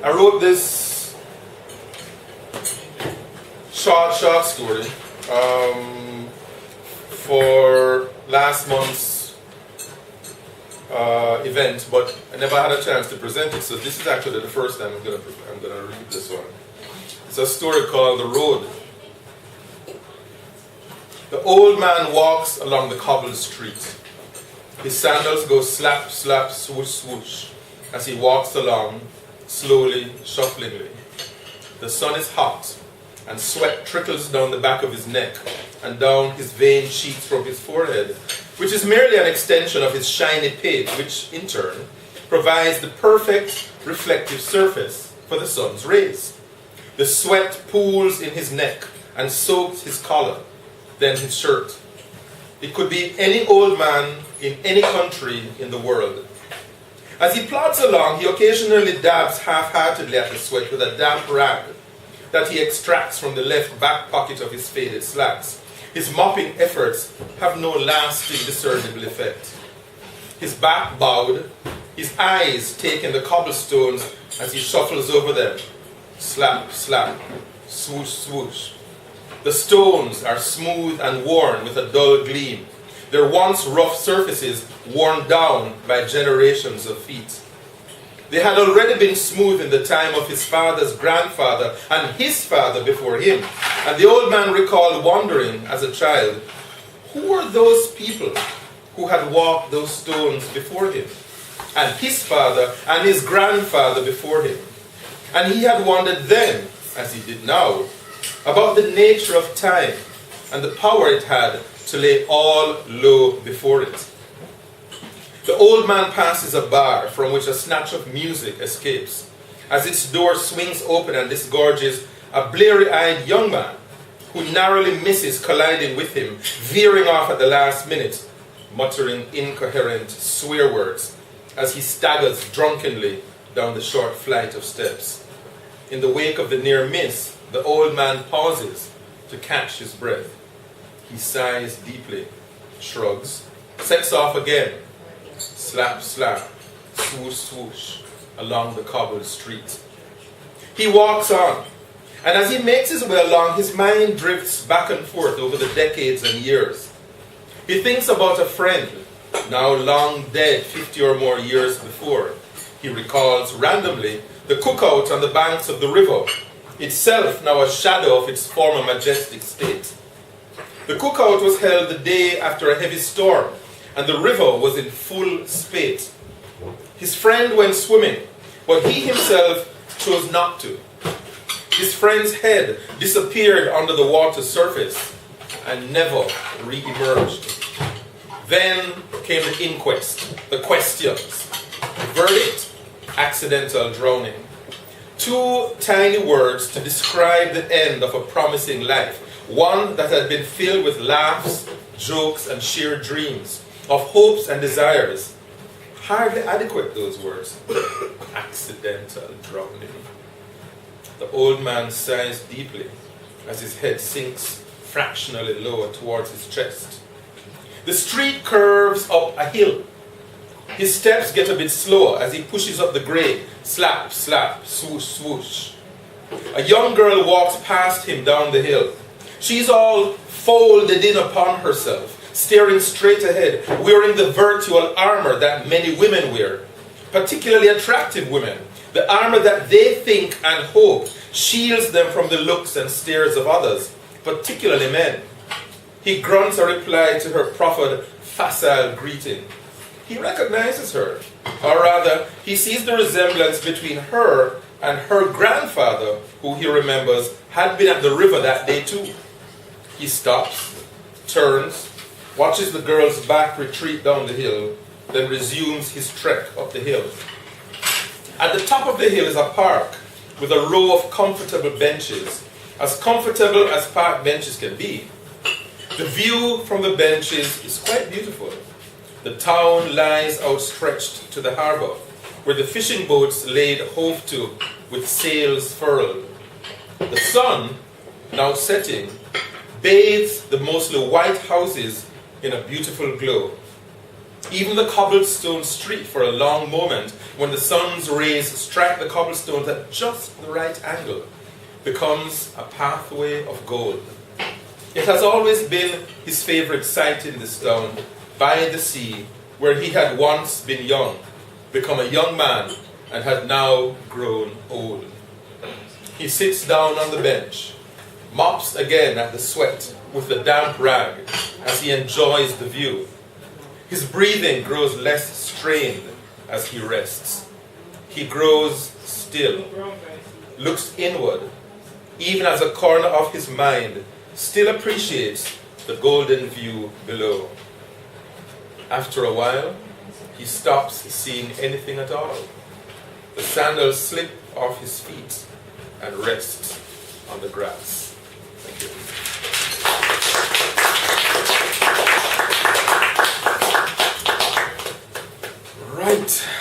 I wrote this short story for last month's event, but I never had a chance to present it, so this is actually the first time I'm gonna read this one. It's a story called The Road. The old man walks along the cobbled street. His sandals go slap, slap, swoosh, swoosh as he walks along, slowly, shufflingly. The sun is hot, and sweat trickles down the back of his neck and down his veined cheeks from his forehead, which is merely an extension of his shiny pate, which, in turn, provides the perfect reflective surface for the sun's rays. The sweat pools in his neck and soaks his collar, then his shirt. It could be any old man in any country in the world. As he plods along, he occasionally dabs half-heartedly at the sweat with a damp rag that he extracts from the left back pocket of his faded slacks. His mopping efforts have no lasting discernible effect. His back bowed, his eyes taking the cobblestones as he shuffles over them. Slap, slap, swoosh, swoosh. The stones are smooth and worn with a dull gleam, their once rough surfaces worn down by generations of feet. They had already been smooth in the time of his father's grandfather and his father before him, and the old man recalled wondering as a child, who were those people who had walked those stones before him, and his father and his grandfather before him? And he had wondered then, as he did now, about the nature of time and the power it had to lay all low before it. The old man passes a bar from which a snatch of music escapes, as its door swings open and disgorges a bleary-eyed young man who narrowly misses colliding with him, veering off at the last minute, muttering incoherent swear words as he staggers drunkenly down the short flight of steps. In the wake of the near miss, the old man pauses to catch his breath. He sighs deeply, shrugs, sets off again, slap, slap, swoosh, swoosh, along the cobbled street. He walks on, and as he makes his way along, his mind drifts back and forth over the decades and years. He thinks about a friend, now long dead 50 or more years before. He recalls randomly the cookout on the banks of the river, itself now a shadow of its former majestic state. The cookout was held the day after a heavy storm, and the river was in full spate. His friend went swimming, but he himself chose not to. His friend's head disappeared under the water's surface and never re-emerged. Then came the inquest, the questions. The verdict, accidental drowning. 2 tiny words to describe the end of a promising life, one that had been filled with laughs, jokes, and sheer dreams, of hopes and desires. Hardly adequate, those words. Accidental drowning. The old man sighs deeply as his head sinks fractionally lower towards his chest. The street curves up a hill. His steps get a bit slower as he pushes up the grade. Slap, slap, swoosh, swoosh. A young girl walks past him down the hill. She's all folded in upon herself, staring straight ahead, wearing the virtual armor that many women wear, particularly attractive women, the armor that they think and hope shields them from the looks and stares of others, particularly men. He grunts a reply to her proffered, facile greeting. He recognizes her, or rather, he sees the resemblance between her and her grandfather, who he remembers had been at the river that day too. He stops, turns, watches the girl's back retreat down the hill, then resumes his trek up the hill. At the top of the hill is a park with a row of comfortable benches, as comfortable as park benches can be. The view from the benches is quite beautiful. The town lies outstretched to the harbour, where the fishing boats laid hove to with sails furled. The sun, now setting, bathes the mostly white houses in a beautiful glow. Even the cobblestone street, for a long moment, when the sun's rays strike the cobblestones at just the right angle, becomes a pathway of gold. It has always been his favorite site in this town, by the sea, where he had once been young, become a young man, and had now grown old. He sits down on the bench, mops again at the sweat with the damp rag as he enjoys the view. His breathing grows less strained as he rests. He grows still, looks inward, even as a corner of his mind still appreciates the golden view below. After a while, he stops seeing anything at all. The sandals slip off his feet and rest on the grass. Thank you. Right.